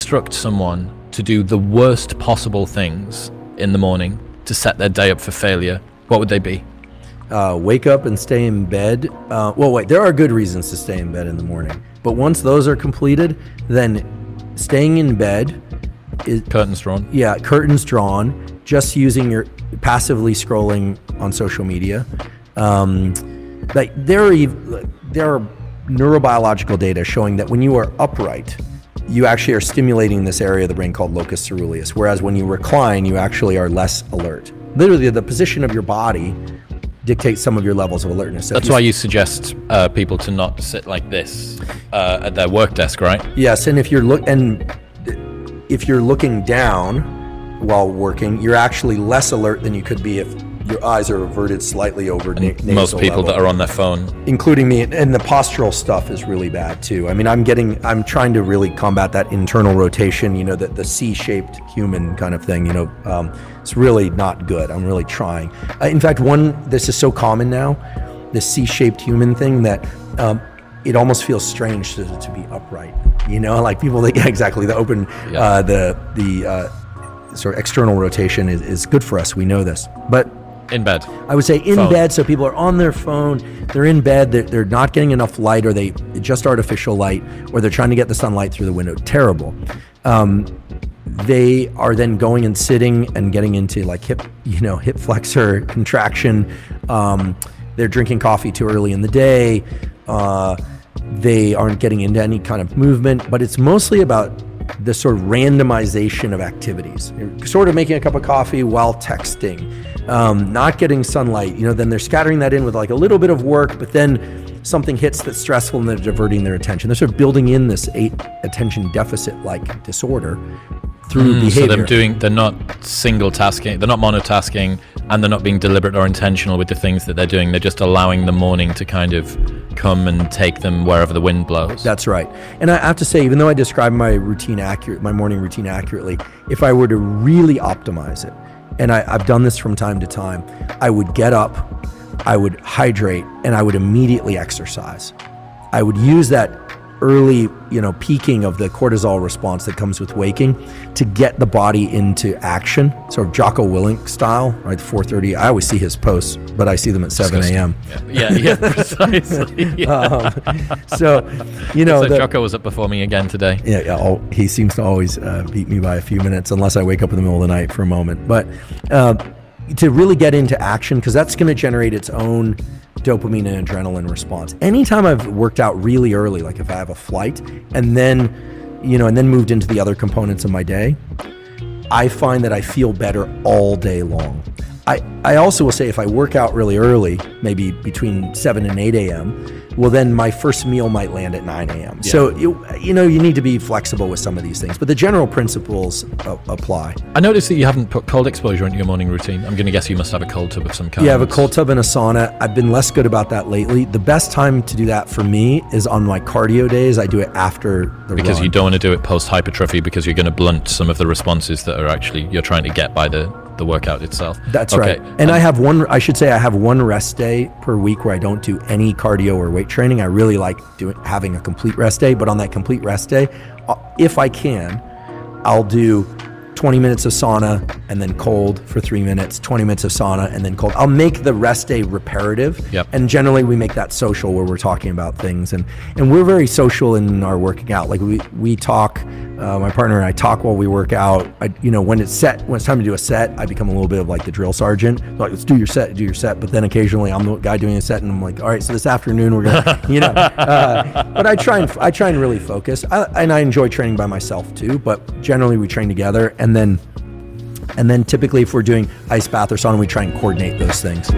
instruct someone to do the worst possible things in the morning to set their day up for failure, what would they be? Wake up and stay in bed. Well, wait, there are good reasons to stay in bed in the morning. But once those are completed, then staying in bed is... Curtains drawn. Yeah, curtains drawn, just using your... passively scrolling on social media. Like there are neurobiological data showing that when you are upright, you actually are stimulating this area of the brain called locus ceruleus, whereas when you recline, you actually are less alert. Literally, the position of your body dictates some of your levels of alertness. So that's why you suggest people to not sit like this at their work desk, right? Yes, and if you're looking down while working, you're actually less alert than you could be if your eyes are averted slightly over nasal most people level. That are on their phone, including me, and the postural stuff is really bad too. I mean, I'm trying to really combat that internal rotation, you know, the C-shaped human kind of thing, you know. It's really not good. I'm really trying. In fact, this is so common now, this C-shaped human thing, that it almost feels strange to be upright, you know, like people think, yeah, exactly, the open, yeah. the sort of external rotation is good for us. We know this, but in bed. I would say in bed, so people are on their phone, they're in bed, they're not getting enough light, or they just artificial light, or they're trying to get the sunlight through the window. Terrible. They are then going and sitting and getting into like hip flexor contraction. They're drinking coffee too early in the day. They aren't getting into any kind of movement, but it's mostly about the sort of randomization of activities. You're sort of making a cup of coffee while texting, not getting sunlight, you know, then they're scattering that in with like a little bit of work, but then something hits that's stressful and they're diverting their attention. They're sort of building in this attention deficit-like disorder through behavior. So they're not single tasking, they're not monotasking, and they're not being deliberate or intentional with the things that they're doing. They're just allowing the morning to kind of come and take them wherever the wind blows. That's right. And I have to say, even though I describe my morning routine accurately, if I were to really optimize it, and I've done this from time to time, I would get up, I would hydrate, and I would immediately exercise. I would use that early, peaking of the cortisol response that comes with waking to get the body into action, sort of Jocko Willink style, right? 4:30. I always see his posts, but I see them at 7 a.m. Yeah, precisely. Yeah. So Jocko was up before me again today. Yeah. He seems to always beat me by a few minutes, unless I wake up in the middle of the night for a moment. But to really get into action, because that's going to generate its own dopamine and adrenaline response. Anytime I've worked out really early, like if I have a flight and then moved into the other components of my day, I find that I feel better all day long. I also will say if I work out really early, maybe between 7 and 8 a.m., well, then my first meal might land at 9 a.m. Yeah. So, you need to be flexible with some of these things, but the general principles apply. I noticed that you haven't put cold exposure into your morning routine. I'm going to guess you must have a cold tub of some kind. Yeah, I have a cold tub and a sauna. I've been less good about that lately. The best time to do that for me is on my cardio days. I do it after the run. Because you don't want to do it post-hypertrophy, because you're going to blunt some of the responses that are actually you're trying to get by the workout itself. That's okay. Right. And I have one rest day per week where I don't do any cardio or weight training. I really like having a complete rest day, but on that complete rest day, if I can, I'll do 20 minutes of sauna and then cold for 3 minutes, 20 minutes of sauna and then cold. I'll make the rest day reparative. Yep. And generally we make that social where we're talking about things. And we're very social in our working out. Like we talk, my partner and I talk while we work out. When it's time to do a set, I become a little bit of like the drill sergeant. Like, let's do your set. But then occasionally I'm the guy doing a set and I'm like, all right, so this afternoon we're going to, but I try and really focus. And I enjoy training by myself too, but generally we train together. And then typically if we're doing ice bath or sauna, we try and coordinate those things.